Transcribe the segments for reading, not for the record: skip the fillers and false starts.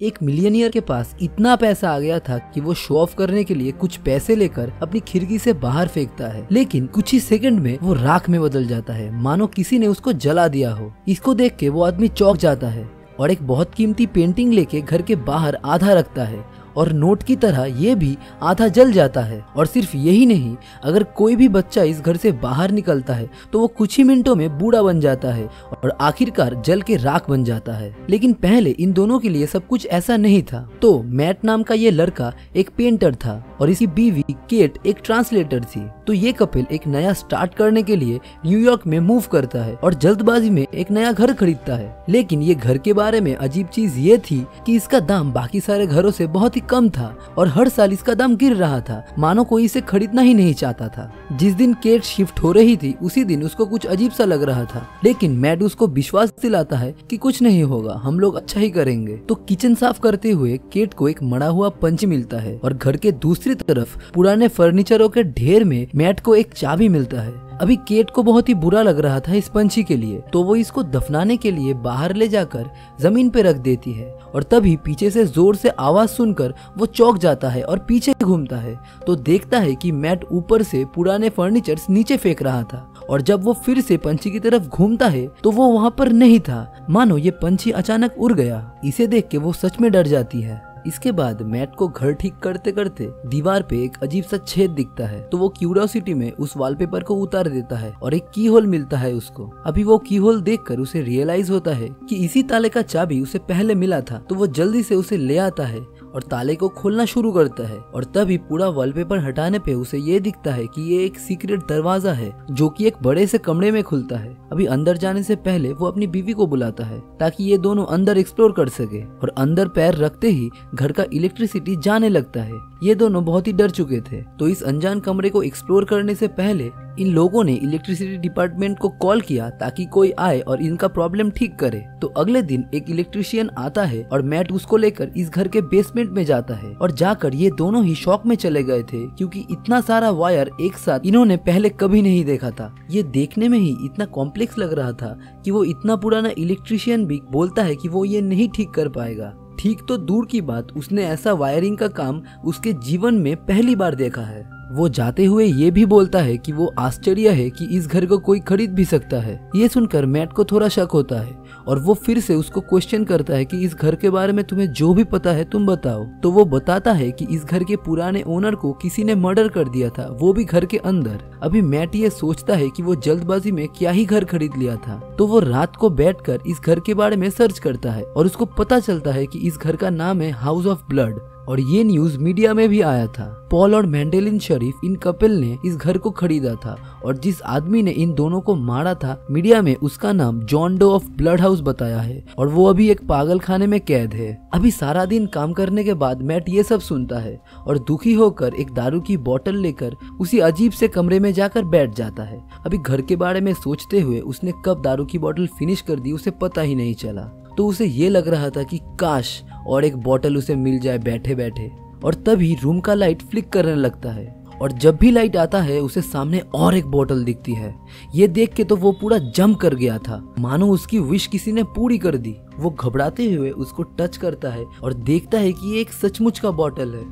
एक मिलियनियर के पास इतना पैसा आ गया था कि वो शो ऑफ करने के लिए कुछ पैसे लेकर अपनी खिड़की से बाहर फेंकता है, लेकिन कुछ ही सेकंड में वो राख में बदल जाता है, मानो किसी ने उसको जला दिया हो। इसको देख के वो आदमी चौंक जाता है और एक बहुत कीमती पेंटिंग लेके घर के बाहर आधा रखता है और नोट की तरह ये भी आधा जल जाता है। और सिर्फ यही नहीं, अगर कोई भी बच्चा इस घर से बाहर निकलता है तो वो कुछ ही मिनटों में बूढ़ा बन जाता है और आखिरकार जल के राख बन जाता है। लेकिन पहले इन दोनों के लिए सब कुछ ऐसा नहीं था। तो मैट नाम का ये लड़का एक पेंटर था और इसकी बीवी केट एक ट्रांसलेटर थी। तो ये कपल एक नया स्टार्ट करने के लिए न्यूयॉर्क में मूव करता है और जल्दबाजी में एक नया घर खरीदता है। लेकिन ये घर के बारे में अजीब चीज ये थी कि इसका दाम बाकी सारे घरों से बहुत ही कम था और हर साल इसका दाम गिर रहा था, मानो कोई इसे खरीदना ही नहीं चाहता था। जिस दिन केट शिफ्ट हो रही थी उसी दिन उसको कुछ अजीब सा लग रहा था, लेकिन मैट उसको विश्वास दिलाता है कि कुछ नहीं होगा, हम लोग अच्छा ही करेंगे। तो किचन साफ करते हुए केट को एक मड़ा हुआ पंच मिलता है और घर के दूसरी तरफ पुराने फर्नीचरों के ढेर में मैट को एक चाबी मिलता है। अभी केट को बहुत ही बुरा लग रहा था इस पंछी के लिए, तो वो इसको दफनाने के लिए बाहर ले जाकर जमीन पे रख देती है और तभी पीछे से जोर से आवाज सुनकर वो चौंक जाता है और पीछे घूमता है तो देखता है कि मैट ऊपर से पुराने फर्नीचर्स नीचे फेंक रहा था। और जब वो फिर से पंछी की तरफ घूमता है तो वो वहाँ पर नहीं था, मानो ये पंछी अचानक उड़ गया। इसे देख के वो सच में डर जाती है। इसके बाद मैट को घर ठीक करते करते दीवार पे एक अजीब सा छेद दिखता है, तो वो क्यूरियोसिटी में उस वॉलपेपर को उतार देता है और एक की होल मिलता है उसको। अभी वो की होल देखकर उसे रियलाइज होता है कि इसी ताले का चाबी उसे पहले मिला था, तो वो जल्दी से उसे ले आता है और ताले को खोलना शुरू करता है। और तभी पूरा वॉलपेपर हटाने पे उसे ये दिखता है कि ये एक सीक्रेट दरवाजा है जो कि एक बड़े से कमरे में खुलता है। अभी अंदर जाने से पहले वो अपनी बीवी को बुलाता है ताकि ये दोनों अंदर एक्सप्लोर कर सके। और अंदर पैर रखते ही घर का इलेक्ट्रिसिटी जाने लगता है। ये दोनों बहुत ही डर चुके थे, तो इस अनजान कमरे को एक्सप्लोर करने से पहले इन लोगों ने इलेक्ट्रिसिटी डिपार्टमेंट को कॉल किया ताकि कोई आए और इनका प्रॉब्लम ठीक करे। तो अगले दिन एक इलेक्ट्रिशियन आता है और मैट उसको लेकर इस घर के बेसमेंट में जाता है। और जाकर ये दोनों ही शॉक में चले गए थे क्योंकि इतना सारा वायर एक साथ इन्होंने पहले कभी नहीं देखा था। ये देखने में ही इतना कॉम्प्लेक्स लग रहा था कि वो इतना पुराना इलेक्ट्रिशियन भी बोलता है कि वो ये नहीं ठीक कर पाएगा। ठीक तो दूर की बात, उसने ऐसा वायरिंग का काम उसके जीवन में पहली बार देखा है। वो जाते हुए ये भी बोलता है कि वो आश्चर्य है कि इस घर को कोई खरीद भी सकता है। ये सुनकर मैट को थोड़ा शक होता है और वो फिर से उसको क्वेश्चन करता है कि इस घर के बारे में तुम्हें जो भी पता है तुम बताओ। तो वो बताता है कि इस घर के पुराने ओनर को किसी ने मर्डर कर दिया था, वो भी घर के अंदर। अभी मैट ये सोचता है कि वो जल्दबाजी में क्या ही घर खरीद लिया था। तो वो रात को बैठकर इस घर के बारे में सर्च करता है और उसको पता चलता है कि इस घर का नाम है हाउस ऑफ ब्लड और ये न्यूज मीडिया में भी आया था। पॉल और मैंडेलिन शरीफ इन कपल ने इस घर को खरीदा था और जिस आदमी ने इन दोनों को मारा था मीडिया में उसका नाम John Doe of blood house बताया है और वो अभी एक पागल खाने में कैद है। अभी सारा दिन काम करने के बाद मैट ये सब सुनता है और दुखी होकर एक दारू की बोतल लेकर उसी अजीब से कमरे में जाकर बैठ जाता है। अभी घर के बारे में सोचते हुए उसने कब दारू की बोतल फिनिश कर दी उसे पता ही नहीं चला। तो उसे ये लग रहा था कि काश और एक बोतल उसे मिल जाए बैठे बैठे। और तभी रूम का लाइट फ्लिक करने लगता है और जब भी लाइट आता है उसे सामने और एक बोतल दिखती है। ये देख के तो वो पूरा जंप कर गया था, मानो उसकी विश किसी ने पूरी कर दी। वो घबराते हुए उसको टच करता है और देखता है कि ये एक सचमुच का बोतल है।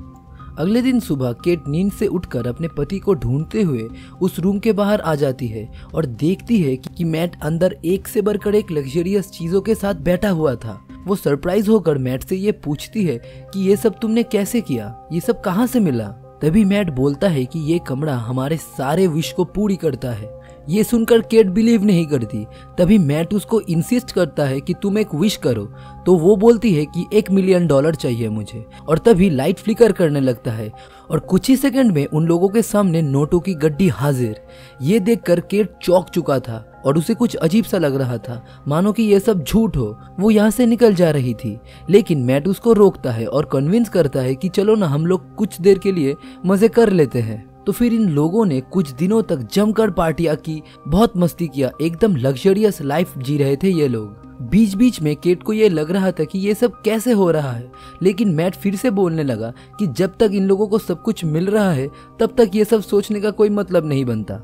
अगले दिन सुबह केट नींद से उठकर अपने पति को ढूंढते हुए उस रूम के बाहर आ जाती है और देखती है कि मैट अंदर एक से बढ़कर एक लग्जरियस चीजों के साथ बैठा हुआ था। वो सरप्राइज होकर मैट से ये पूछती है कि ये सब तुमने कैसे किया, ये सब कहाँ से मिला। तभी मैट बोलता है कि ये कमरा हमारे सारे विश को पूरी करता है। ये सुनकर केट बिलीव नहीं करती। तभी मैट उसको इंसिस्ट करता है कि तुम एक विश करो, तो वो बोलती है कि $1 मिलियन चाहिए मुझे। और तभी लाइट फ्लिकर करने लगता है और कुछ ही सेकंड में उन लोगों के सामने नोटों की गड्डी हाजिर। ये देखकर केट चौंक चुका था और उसे कुछ अजीब सा लग रहा था, मानो कि ये सब झूठ हो। वो यहाँ से निकल जा रही थी, लेकिन मैट उसको रोकता है और कन्विंस करता है कि चलो ना हम लोग कुछ देर के लिए मजे कर लेते हैं। तो फिर इन लोगों ने कुछ दिनों तक जमकर पार्टियां की, बहुत मस्ती किया, एकदम लग्जरियस लाइफ जी रहे थे ये लोग। बीच बीच में केट को ये लग रहा था कि ये सब कैसे हो रहा है, लेकिन मैट फिर से बोलने लगा कि जब तक इन लोगों को सब कुछ मिल रहा है तब तक ये सब सोचने का कोई मतलब नहीं बनता।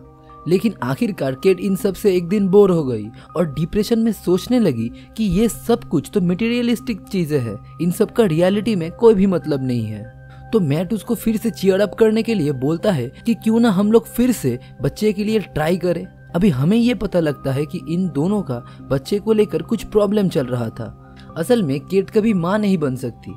लेकिन आखिरकार केट इन सब से एक दिन बोर हो गई और डिप्रेशन में सोचने लगी कि ये सब कुछ तो मटेरियलिस्टिक चीजें हैं, इन सब का रियलिटी में कोई भी मतलब नहीं है। तो मैट उसको फिर से चीयर अप करने के लिए बोलता है कि क्यों ना हम लोग फिर से बच्चे के लिए ट्राई करें। अभी हमें ये पता लगता है कि इन दोनों का बच्चे को लेकर कुछ प्रॉब्लम चल रहा था। असल में केट कभी माँ नहीं बन सकती।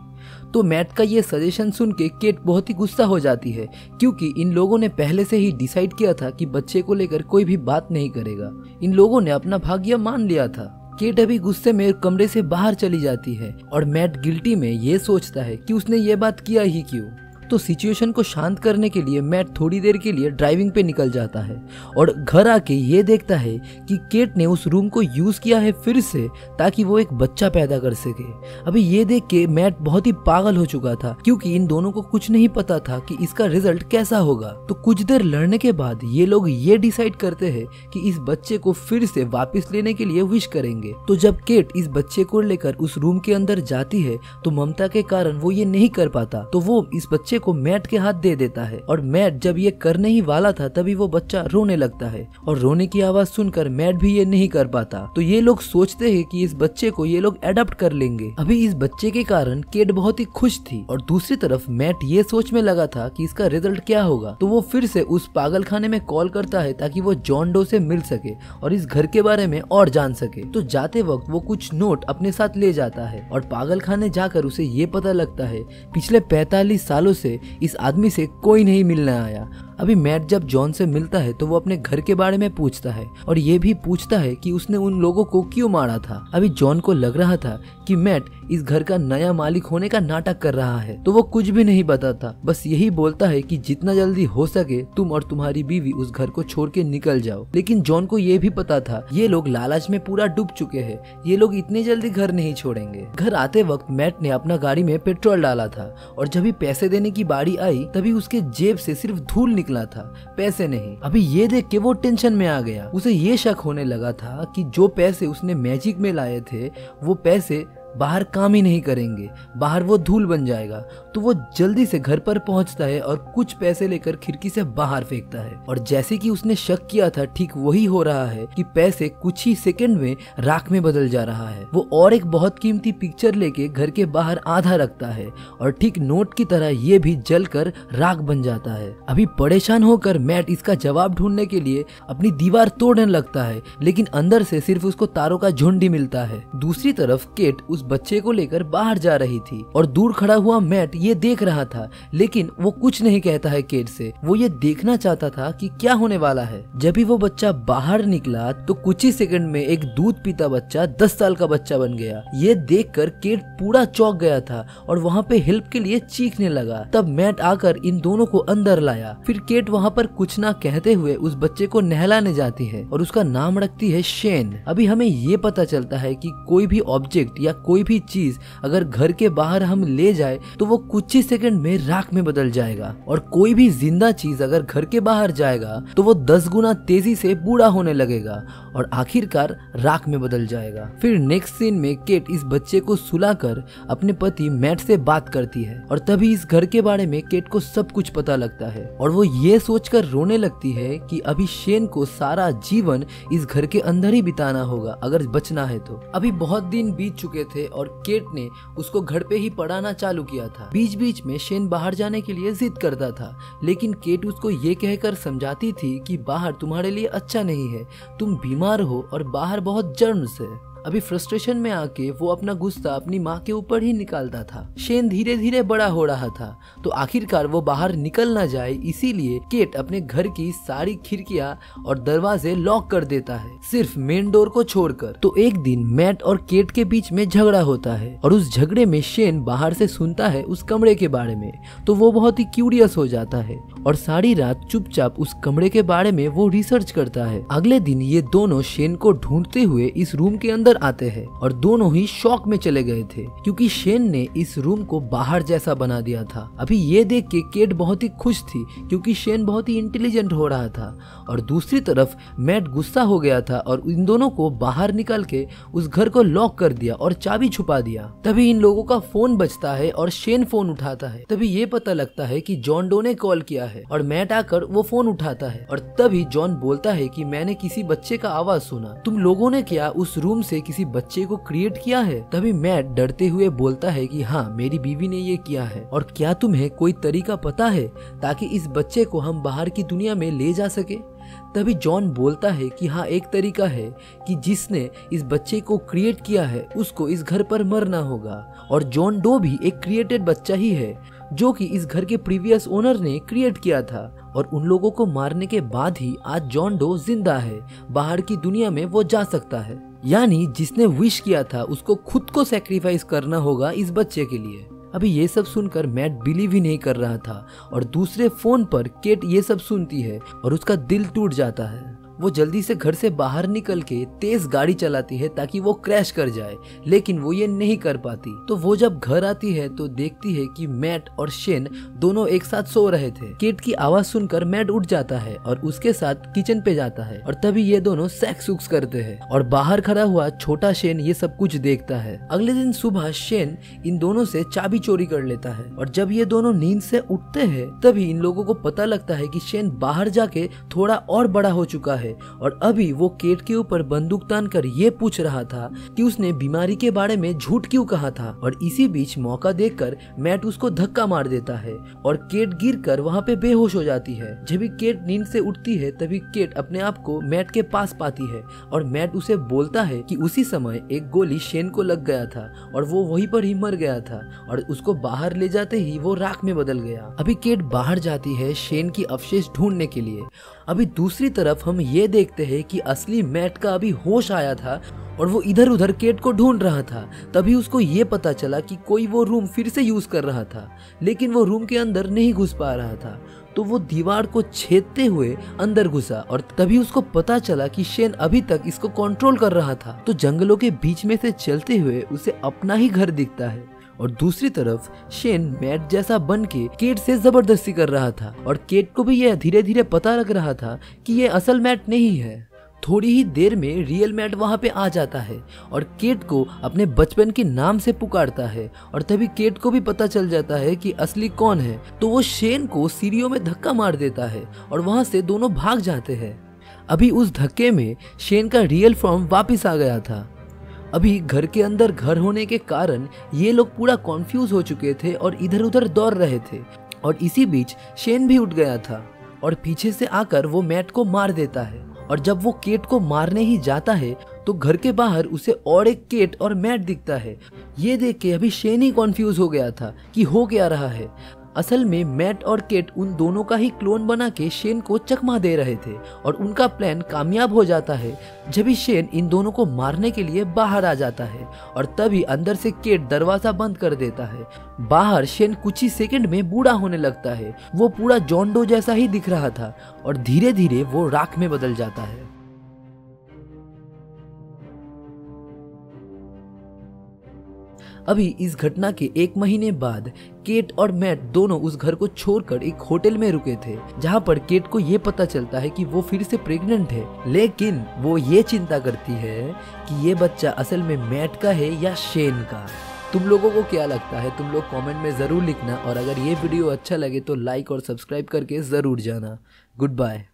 तो मैट का ये सजेशन सुन के केट बहुत ही गुस्सा हो जाती है, क्योंकि इन लोगों ने पहले से ही डिसाइड किया था कि बच्चे को लेकर कोई भी बात नहीं करेगा। इन लोगों ने अपना भाग्य मान लिया था। केट अभी गुस्से में कमरे से बाहर चली जाती है और मैट गिल्टी में ये सोचता है कि उसने ये बात किया ही क्यों। तो सिचुएशन को शांत करने के लिए मैट थोड़ी देर के लिए ड्राइविंग पे निकल जाता है और घर आके ये देखता है कि केट ने उस रूम को यूज किया है फिर से, ताकि वो एक बच्चा पैदा कर सके। अभी ये देख के मैट बहुत ही पागल हो चुका था, क्योंकि इन दोनों को कुछ नहीं पता था कि इसका रिजल्ट कैसा होगा। तो कुछ देर लड़ने के बाद ये लोग ये डिसाइड करते हैं कि इस बच्चे को फिर से वापस लेने के लिए विश करेंगे। तो जब केट इस बच्चे को लेकर उस रूम के अंदर जाती है तो ममता के कारण वो ये नहीं कर पाता, तो वो इस बच्चे को मैट के हाथ दे देता है। और मैट जब ये करने ही वाला था तभी वो बच्चा रोने लगता है और रोने की आवाज सुनकर मैट भी ये नहीं कर पाता। तो ये लोग सोचते हैं कि इस बच्चे को ये लोग अडॉप्ट कर लेंगे। अभी इस बच्चे के कारण केट बहुत ही खुश थी और दूसरी तरफ मैट ये सोच में लगा था कि इसका रिजल्ट क्या होगा। तो वो फिर से उस पागल खाने में कॉल करता है ताकि वो जॉन डो से मिल सके और इस घर के बारे में और जान सके। तो जाते वक्त वो कुछ नोट अपने साथ ले जाता है और पागल खाने जाकर उसे ये पता लगता है पिछले 45 सालों से इस आदमी से कोई नहीं मिलने आया। अभी मैट जब जॉन से मिलता है तो वो अपने घर के बारे में पूछता है और ये भी पूछता है कि उसने उन लोगों को क्यों मारा था। अभी जॉन को लग रहा था कि मैट इस घर का नया मालिक होने का नाटक कर रहा है, तो वो कुछ भी नहीं बताता, बस यही बोलता है कि जितना जल्दी हो सके तुम और तुम्हारी बीवी उस घर को छोड़ के निकल जाओ। लेकिन जॉन को ये भी पता था ये लोग लालच में पूरा डूब चुके हैं, ये लोग इतनी जल्दी घर नहीं छोड़ेंगे। घर आते वक्त मैट ने अपना गाड़ी में पेट्रोल डाला था और जब भी पैसे देने की बारी आई तभी उसके जेब से सिर्फ धूल निकला था, पैसे नहीं। अभी ये देख के वो टेंशन में आ गया। उसे ये शक होने लगा था कि जो पैसे उसने मैजिक में लाए थे वो पैसे बाहर काम ही नहीं करेंगे, बाहर वो धूल बन जाएगा। तो वो जल्दी से घर पर पहुंचता है और कुछ पैसे लेकर खिड़की से बाहर फेंकता है और जैसे कि उसने शक किया था ठीक वही हो रहा है कि पैसे कुछ ही सेकंड में राख में बदल जा रहा है। वो और एक बहुत कीमती पिक्चर लेके घर के बाहर आधा रखता है और ठीक नोट की तरह ये भी जलकर राख बन जाता है। अभी परेशान होकर मैट इसका जवाब ढूंढने के लिए अपनी दीवार तोड़ने लगता है, लेकिन अंदर से सिर्फ उसको तारों का झुंड ही मिलता है। दूसरी तरफ केट उस बच्चे को लेकर बाहर जा रही थी और दूर खड़ा हुआ मैट ये देख रहा था, लेकिन वो कुछ नहीं कहता है केट से। वो ये देखना चाहता था कि क्या होने वाला है। जब भी वो बच्चा बाहर निकला तो कुछ ही सेकंड में एक दूध पीता बच्चा 10 साल का बच्चा बन गया। ये देखकर केट पूरा चौंक गया था और वहाँ पे हेल्प के लिए चीखने लगा। तब मैट आकर इन दोनों को अंदर लाया। फिर केट वहाँ पर कुछ ना कहते हुए उस बच्चे को नहलाने जाती है और उसका नाम रखती है शेन। अभी हमें ये पता चलता है कि कोई भी ऑब्जेक्ट या कोई भी चीज अगर घर के बाहर हम ले जाए तो वो कुछ ही सेकंड में राख में बदल जाएगा और कोई भी जिंदा चीज अगर घर के बाहर जाएगा तो वो 10 गुना तेजी से बूढ़ा होने लगेगा और आखिरकार राख में बदल जाएगा। फिर नेक्स्ट सीन में केट इस बच्चे को सुलाकर अपने पति मैट से बात करती है और तभी इस घर के बारे में केट को सब कुछ पता लगता है और वो ये सोचकर रोने लगती है कि अभी शेन को सारा जीवन इस घर के अंदर ही बिताना होगा अगर बचना है तो। अभी बहुत दिन बीत चुके थे और केट ने उसको घर पे ही पढ़ाना चालू किया था। बीच बीच में शेन बाहर जाने के लिए जिद करता था, लेकिन केट उसको ये कहकर समझाती थी कि बाहर तुम्हारे लिए अच्छा नहीं है, तुम बीमार हो और बाहर बहुत जर्म्स है। अभी फ्रस्ट्रेशन में आके वो अपना गुस्सा अपनी माँ के ऊपर ही निकालता था। शेन धीरे धीरे बड़ा हो रहा था तो आखिरकार वो बाहर निकल ना जाए इसीलिए केट अपने घर की सारी खिड़कियां और दरवाजे लॉक कर देता है, सिर्फ मेन डोर को छोड़कर। तो एक दिन मैट और केट के बीच में झगड़ा होता है और उस झगड़े में शेन बाहर से सुनता है उस कमरे के बारे में, तो वो बहुत ही क्यूरियस हो जाता है और सारी रात चुपचाप उस कमरे के बारे में वो रिसर्च करता है। अगले दिन ये दोनों शेन को ढूंढते हुए इस रूम के अंदर अंदर आते हैं और दोनों ही शॉक में चले गए थे क्योंकि शेन ने इस रूम को बाहर जैसा बना दिया था। अभी ये देख के केट बहुत ही खुश थी क्योंकि शेन बहुत ही इंटेलिजेंट हो रहा था और दूसरी तरफ मैट गुस्सा हो गया था और इन दोनों को बाहर निकाल के उस घर को लॉक कर दिया और चाबी छुपा दिया। तभी इन लोगों का फोन बजता है और शेन फोन उठाता है। तभी ये पता लगता है कि जॉन डो ने कॉल किया है और मैट आकर वो फोन उठाता है और तभी जॉन बोलता है कि मैंने किसी बच्चे का आवाज सुना, तुम लोगों ने क्या उस रूम से किसी बच्चे को क्रिएट किया है? तभी मैट डरते हुए बोलता है कि हाँ, मेरी बीवी ने ये किया है और क्या तुम्हें कोई तरीका पता है ताकि इस बच्चे को हम बाहर की दुनिया में ले जा सके? तभी जॉन बोलता है कि हाँ, एक तरीका है कि जिसने इस बच्चे को क्रिएट किया है उसको इस घर पर मरना होगा और जॉन डो भी एक क्रिएटेड बच्चा ही है जो कि इस घर के प्रीवियस ओनर ने क्रिएट किया था और उन लोगों को मारने के बाद ही आज जॉन डो जिंदा है, बाहर की दुनिया में वो जा सकता है। यानी जिसने विश किया था उसको खुद को सैक्रिफाइस करना होगा इस बच्चे के लिए। अभी ये सब सुनकर मैट बिलीव ही नहीं कर रहा था और दूसरे फोन पर केट ये सब सुनती है और उसका दिल टूट जाता है। वो जल्दी से घर से बाहर निकल के तेज गाड़ी चलाती है ताकि वो क्रैश कर जाए, लेकिन वो ये नहीं कर पाती। तो वो जब घर आती है तो देखती है कि मैट और शेन दोनों एक साथ सो रहे थे। केट की आवाज सुनकर मैट उठ जाता है और उसके साथ किचन पे जाता है और तभी ये दोनों सेक्स उक्स करते हैं और बाहर खड़ा हुआ छोटा शेन ये सब कुछ देखता है। अगले दिन सुबह शेन इन दोनों से चाबी चोरी कर लेता है और जब ये दोनों नींद से उठते हैं तभी इन लोगों को पता लगता है कि शेन बाहर जाके थोड़ा और बड़ा हो चुका है और अभी वो केट के ऊपर बंदूक तान कर ये पूछ रहा था कि उसने बीमारी के बारे में झूठ क्यों कहा था। और इसी बीच मौका देखकर मैट उसको धक्का मार देता है और केट गिरकर वहाँ पे बेहोश हो जाती है। जब भी केट नींद से उठती है तभी केट अपने आप को मैट के पास पाती है और मैट उसे बोलता है कि उसी समय एक गोली शेन को लग गया था और वो वहीं पर ही मर गया था और उसको बाहर ले जाते ही वो राख में बदल गया। अभी केट बाहर जाती है शेन की अवशेष ढूंढने के लिए। अभी दूसरी तरफ हम ये देखते हैं कि असली मैट का अभी होश आया था और वो इधर उधर केट को ढूंढ रहा था। तभी उसको ये पता चला कि कोई वो रूम फिर से यूज कर रहा था, लेकिन वो रूम के अंदर नहीं घुस पा रहा था। तो वो दीवार को छेदते हुए अंदर घुसा और तभी उसको पता चला कि शेन अभी तक इसको कंट्रोल कर रहा था। तो जंगलों के बीच में से चलते हुए उसे अपना ही घर दिखता है और दूसरी तरफ शेन मैट जैसा बन के केट से जबरदस्ती कर रहा था और केट को भी यह धीरे धीरे पता लग रहा था कि यह असल मैट नहीं है। थोड़ी ही देर में रियल मैट वहां पे आ जाता है और केट को अपने बचपन के नाम से पुकारता है और तभी केट को भी पता चल जाता है कि असली कौन है। तो वो शेन को सीढ़ियों में धक्का मार देता है और वहां से दोनों भाग जाते हैं। अभी उस धक्के में शेन का रियल फॉर्म वापिस आ गया था। अभी घर के अंदर घर होने के कारण ये लोग पूरा कॉन्फ्यूज हो चुके थे और इधर उधर दौड़ रहे थे और इसी बीच शेन भी उठ गया था और पीछे से आकर वो मैट को मार देता है। और जब वो केट को मारने ही जाता है तो घर के बाहर उसे और एक केट और मैट दिखता है। ये देख के अभी शेन ही कॉन्फ्यूज हो गया था कि हो क्या रहा है। असल में मैट और केट उन दोनों का ही क्लोन बना के शेन को चकमा दे रहे थे और उनका प्लान कामयाब हो जाता है जब भी शेन इन दोनों को मारने के लिए बाहर आ जाता है और तभी अंदर से केट दरवाजा बंद कर देता है। बाहर शेन कुछ ही सेकंड में बूढ़ा होने लगता है। वो पूरा जॉन डो जैसा ही दिख रहा था और धीरे धीरे वो राख में बदल जाता है। अभी इस घटना के 1 महीने बाद केट और मैट दोनों उस घर को छोड़कर एक होटल में रुके थे, जहां पर केट को ये पता चलता है कि वो फिर से प्रेग्नेंट है। लेकिन वो ये चिंता करती है कि ये बच्चा असल में मैट का है या शेन का। तुम लोगों को क्या लगता है? तुम लोग कमेंट में जरूर लिखना और अगर ये वीडियो अच्छा लगे तो लाइक और सब्सक्राइब करके जरूर जाना। Good bye.